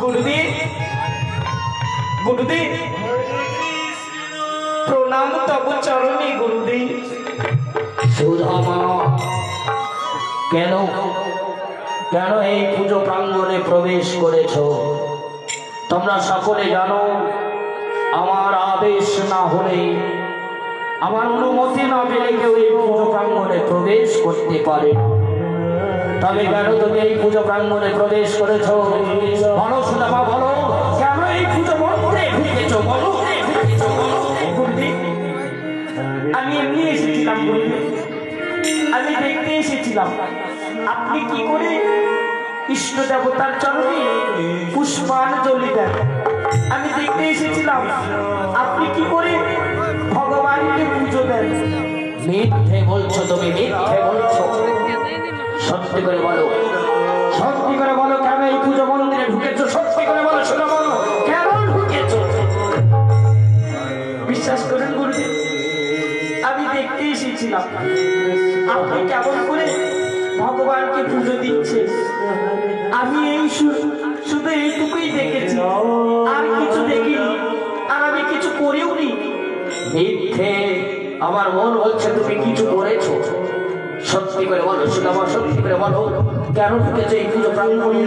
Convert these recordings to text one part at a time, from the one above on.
गुरुदेव गुरुदेव प्रणाम तब चरणे गुरुदेव। সুদামা কেন কেন এই পুজো প্রাঙ্গণে প্রবেশ করেছো? তোমরা সকলে জানো আমার আদেশ না হলে, আমার অনুমতি না পেলে কেউ এই পুজো প্রাঙ্গণে প্রবেশ করতে পারে। তবে কেন তুমি এই পুজো প্রাঙ্গণে প্রবেশ করেছো? বলো সুদামা, বলো কেন এই পুজো মন্দিরে ঢুকেছো? বলো। गुरुदेव আমি এমনি এসেছিলাম গুরুদেব, আমি দেখতে এসেছিলাম আপনি কি করে ইষ্ট দেবতার চরণে পুষ্পাঞ্জলি দেন। আমি দেখতে এসেছিলাম আপনি কি করে ভগবানকে পুজো দেন। মিথ্যে বলছো তুমি, মিথ্যে বলছো। সত্যি করে বলো, সত্যি করে বলো কেন এই পুজো মন্দিরে ঢুকেছো? সত্যি করে বলো, শোনো বলো কেন ঢুকেছো? বিশ্বাস করেন গুরুদেব, আমি দেখতে এসেছিলাম আপনি কেমন করে ভগবানকে পুজো দিচ্ছে। আমি এই শুধু এইটুকুই দেখেছি, আর কিছু দেখিনি, আর আমি কিছু করেও নি। মিথ্যে, আমার মন বলছে তুমি কিছু করেছো। সত্যি করে বলো সুদামা, সত্যি করে বলো কেন ঢুকেছো এই পুজো প্রাঙ্গণে?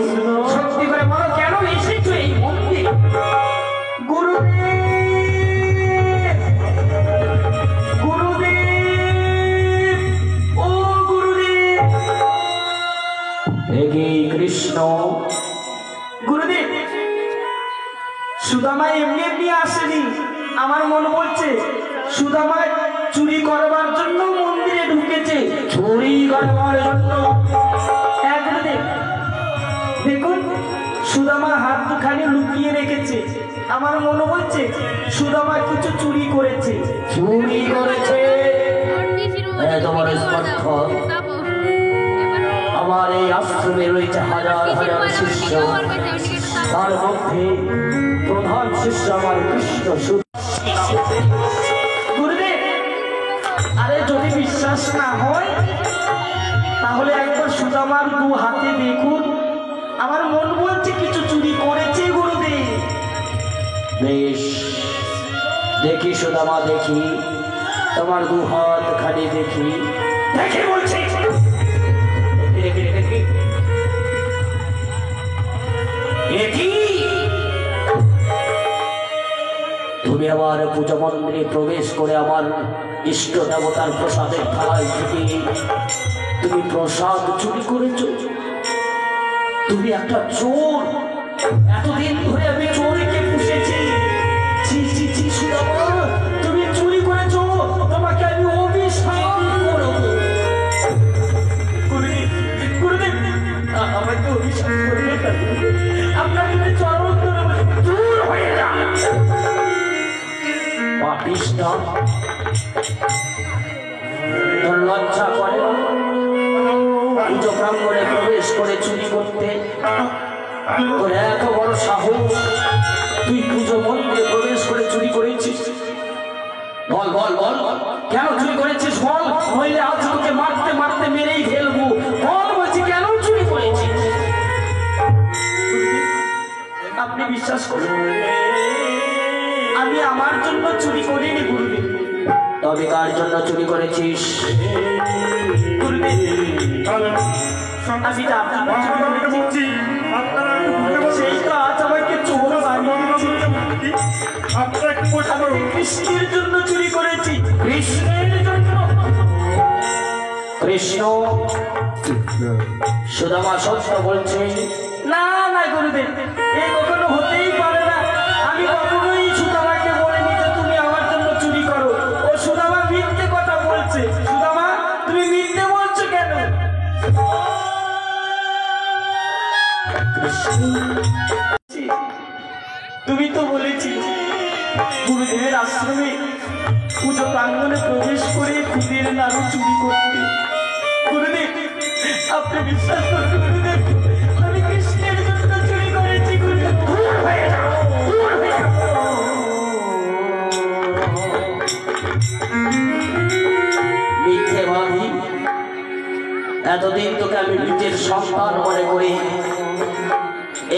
সত্যি করে বলো কেন এসেছো এই মন্দিরে? গুরুদেব গুরুদেব ও গুরুদেব। হে কৃষ্ণ। গুরুদেব সুদামা এমনি এমনি আসেনি, আমার মনে বলছে সুদামা চুরি করবার জন্য মন্দিরে ঢুকেছে। চুরি করবার জন্য? হ্যাঁ গুরুদেব, দেখুন সুদামা হাত দুখানি লুকিয়ে রেখেছে, আমার মনে বলছে সুদামা কিছু চুরি করেছে। চুরি করেছে? তোমার স্পর্শ। আমার এই আশ্রমে রয়েছে হাজার হাজার শিষ্য, তার মধ্যে প্রধান শিষ্য আমার কৃষ্ণ। গুরুদেব আরে যদি বিশ্বাস না হয় তাহলে একবার সুদামার দু হাতে দেখুন, আমার মন বলছে কিছু চুরি করেছে গুরুদেব। বেশ, দেখি সুদামা, দেখি তোমার দু হাত খালি দেখি। দেখে বলছে দেখি দেখি দেখি। তুমি আমার পূজা মন্দিরে প্রবেশ করে আমার ইষ্ট দেবতার প্রসাদের থালায় থেকে তুমি প্রসাদ চুরি করেছো। তুমি একটা চোর। এতদিন ধরে আমি চোরকে পুষেছি। ছি ছি ছি সুদামা, তুমি চুরি করেছো, তোমাকে আমি অভিশাপ করব। গুরুদেব আমাকে অভিশাপ করবে না, আপনার যদি চরণ ধরে দূর হয়ে যা। পাপিষ্ঠ, তোর লজ্জা করে পুজো প্রাঙ্গণে প্রবেশ করে চুরি করতে? তোর এত বড় সাহস, তুই পুজো মন্দিরে প্রবেশ করে চুরি করেছিস? বল বল বল কেন চুরি করেছিস? বল, নইলে আজ তোকে মারতে মারতে মেরেই ফেলবো। বল বলছি কেন চুরি করেছিস? আপনি বিশ্বাস করুন আমি আমার জন্য চুরি করিনি গুরুদেব। তবে কার জন্য চুরি করেছিস? গুরুদেব আমি আপনার জন্য করেছি, সেই তো আজ আমাকে চোর বানিয়েছে। আমি কৃষ্ণের জন্য চুরি করেছি, কৃষ্ণের জন্য। কৃষ্ণ? সুদামা সত্য বলছে? না না গুরুদেব, এই কখনো হতেই পারে না। আমি কখনোই সুদামাকে বলিনি যে তুমি আমার জন্য চুরি করো। ও সুদামা মিথ্যে কথা বলছে। সুদামা তুমি মিথ্যে বলছো কেন? তুমি তো বলেছি গুরুদেবের আশ্রমে পুজো প্রাঙ্গণে প্রবেশ করে খুদের নাড়ু চুরি করতে। গুরুদেব আপনি বিশ্বাস করুন গুরুদেব, আমি কৃষ্ণের জন্য চুরি করেছি। গুরুদেব মিথ্যেবাদী, এতদিন তোকে আমি নিজের সন্তান মনে করি,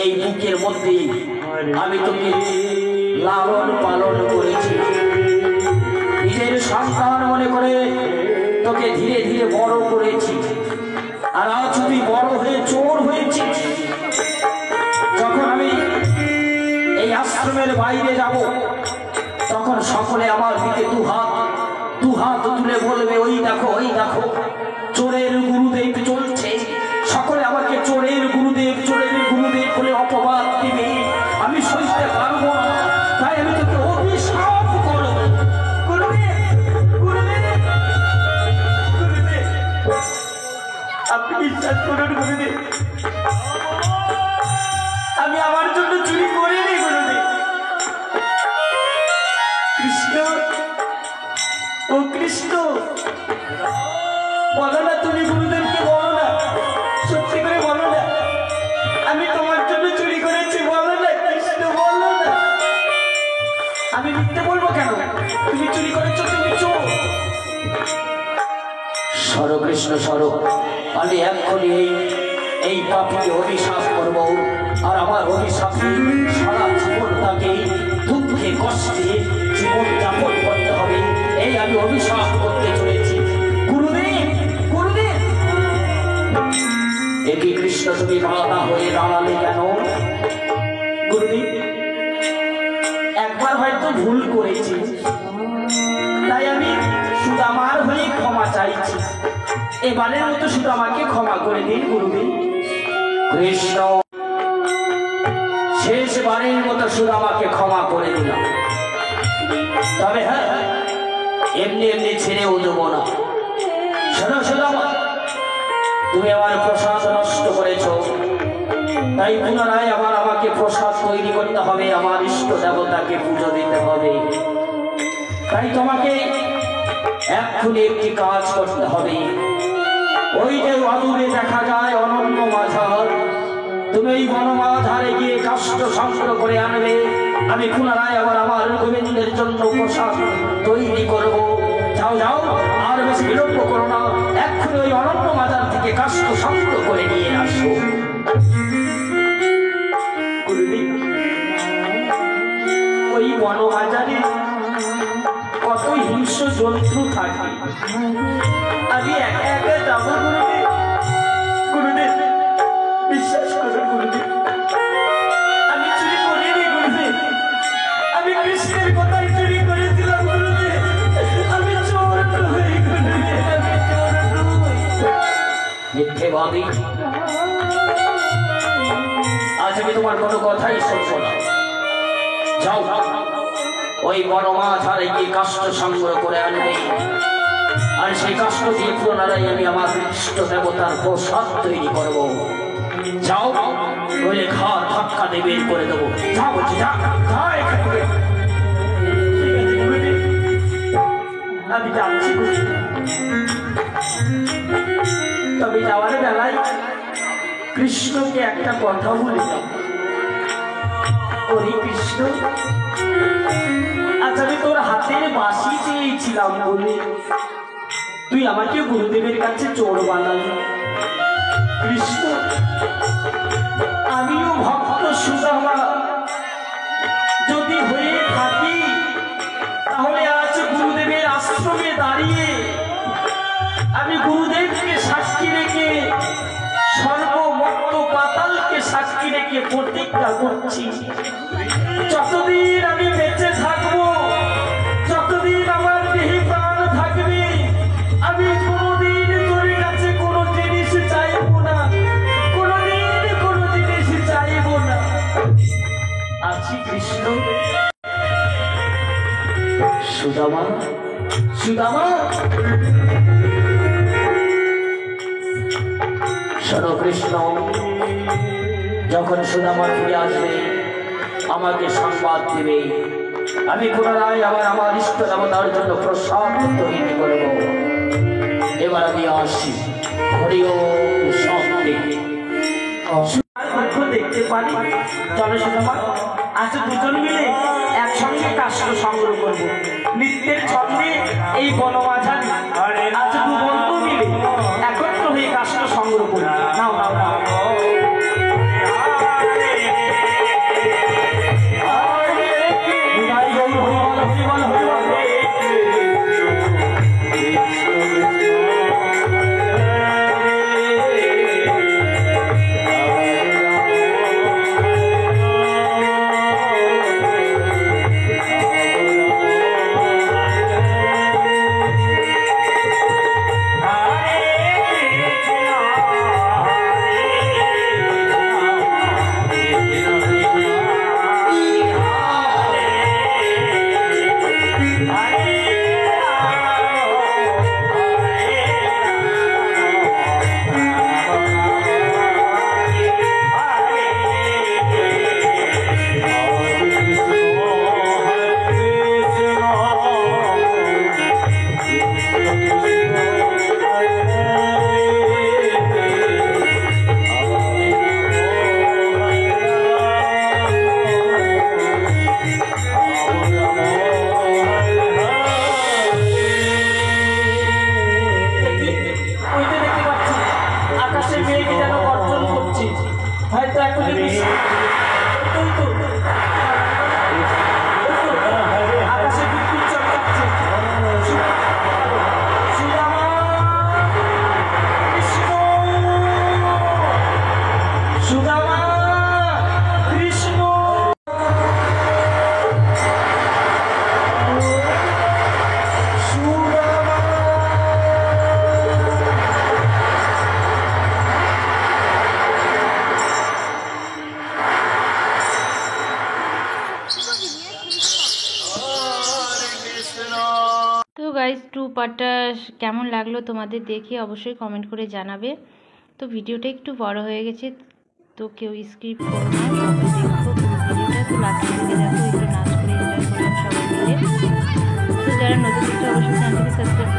এই বুকের মধ্যে আমি তোকে লালন পালন করেছি, নিজের সন্তান মনে করে তোকে ধীরে ধীরে বড় করেছি। আর আজ তুই বড় হয়ে চোর হয়েছিস। যখন আমি এই আশ্রমের বাইরে যাব, তখন সকলে আমার দিকে দু হাত তুলে বলবে, ওই দেখো ওই দেখো চোরের গুরুদেব চলছে। সকলে আমাকে চোরের গুরুদেব বলে অপবাদ দিবে। আমি সইতে পারবো না, তাই আমি তোকে অভিশাপ করব। আপনি বিশ্বাস করুন গুরুদেব, আমি আমার জন্য চুরি করিনি গুরুদেব। কৃষ্ণ, ও কৃষ্ণ, বলো না তুমি গুরুদেবকে, বলো না, সত্যি করে বলো না, আমি তোমার জন্য চুরি করেছি, বলো না কৃষ্ণ, বলো না। আমি মিথ্যে বলবো কেন? তুমি চুরি করেছো, তুমি চোর। সরো কৃষ্ণ সরো, আমি এক্ষুনি এই পাপীকে অভিশাপ করব। আর আমার অভিশাপে সারা জীবন তাকে দুঃখে কষ্টে জীবন যাপন করতে হবে, এই আমি অভিশাপ করতে চলেছি। গুরুদেব, গুরুদেব, একই কৃষ্ণ তুমি বাধা হয়ে দাঁড়ালে কেন? গুরুদেব, একবার হয়তো ভুল করেছি, তাই আমি সুদামার হয়ে ক্ষমা চাইছি। এবারের মতো শুধু আমাকে ক্ষমা করে দিন গুরুদেব। কৃষ্ণ, শেষবারের মতো শুধু আমাকে ক্ষমা করে দিলাম। তবে হ্যাঁ, এমনি এমনি ছেড়েও দেবো না। শোনো সুদামা, তুমি আমার প্রসাদ নষ্ট করেছ, তাই পুনরায় আবার আমাকে প্রসাদ তৈরি করতে হবে, আমার ইষ্ট দেবতাকে পুজো দিতে হবে। তাই তোমাকে এক্ষুনি একটি কাজ করতে হবে। ওই যে অদূরে দেখা যায় অনন্য মাঝার, তুমি এই বনমাঝারে গিয়ে কাষ্ঠ সংগ্রহ করে আনবে। আমি পুনরায় আবার আমার গোবিন্দের জন্য প্রসাদ তৈরি করব। যাও যাও, আর বেশি বিলম্ব করো না, এক্ষুনি ওই অনন্য মাঝার থেকে কাষ্ঠ সংগ্রহ করে নিয়ে আসো। গুরুদেব, ওই বনবাজারে কত হিংস্র জন্তু থাকে, আমি একা একা যাবো গুরুদেব? গুরুদেব, বিশ্বাস করুন গুরুদেব, আমি চুরি করিনি গুরুদেব, আমি কৃষ্ণের কথাই চুরি করেছিলাম গুরুদেব, আমি চোর নই গুরুদেব, আমি চোর নই। মিথ্যেবাদী, আজ আমি তোমার কোনো কথাই শুনবো না। যাও, ওই বনমাঝারে গিয়ে কাষ্ঠ সংগ্রহ করে আনবে। আর সেই কাষ্ঠ দিয়ে পুনরায় আমি আমার ইষ্ট দেবতার প্রসাদ তৈরি করব। যাও, নইলে ঘাট ধাক্কা দিয়ে বের করে দেবো। যাও বলছি, যা যা এখান থেকে। ঠিক আছে গুরুদেব, আমি যাচ্ছি গুরুদেব। তবে যাওয়ার বেলায় কৃষ্ণকে একটা কথা বলে যাও। ওরে কৃষ্ণ, আজ আমি তোর হাতের বাঁশি চেয়েছিলাম বলে তুই আমাকে গুরুদেবের কাছে চোর বানালি। কৃষ্ণ, আমিও ভক্ত সুদামা যদি হয়ে থাকি, তাহলে আজ গুরুদেবের আশ্রমে দাঁড়িয়ে আমি গুরুদেবকে সাক্ষী রেখে, সর্বমত্ত পাতালকে সাক্ষী রেখে প্রতিজ্ঞা করছি, যতদিন আমি বেঁচে থাকবো, যতদিন আমার দেহে প্রাণ থাকবে, আমি কোনোদিন তোর কাছে কোনো জিনিস চাইবো না, কোনোদিন কোনো জিনিস চাইবো না। আছি কৃষ্ণ। সুদামা, সুদামা, শোনো কৃষ্ণ, যখন সুদামা ফিরে আসবে আমাকে সংবাদ দিবে। আমি পুনরায় আবার আমার ইষ্ট দেবতার জন্য প্রসাদ তৈরি করব। এবার আমি আসি। হরি ওম শান্তি। দেখতে পারি, চলো সুদামা, আজ দুজন মিলে একসঙ্গে কাষ্ঠ সংগ্রহ করবো। নৃত্যের ছন্দে এই বনমাঝারি আজ দু বন্ধু মিলে একত্র হয়ে কাষ্ঠ সংগ্রহ করবো। নাও নাও নাও। গাইস 2 পার্টটা কেমন লাগলো তোমাদের দেখে অবশ্যই কমেন্ট করে জানাবে। তো ভিডিওটা একটু বড় হয়ে গেছে, তো কেউ স্কিপ করো না, সবাই দেখো ভিডিওটা। তো লাস্ট দিকে দেখো একটু নাচ করে এনজয় করলাম সবাই মিলে। তো যারা নতুন হচ্ছে অবশ্যই চ্যানেলটাকে সাবস্ক্রাইব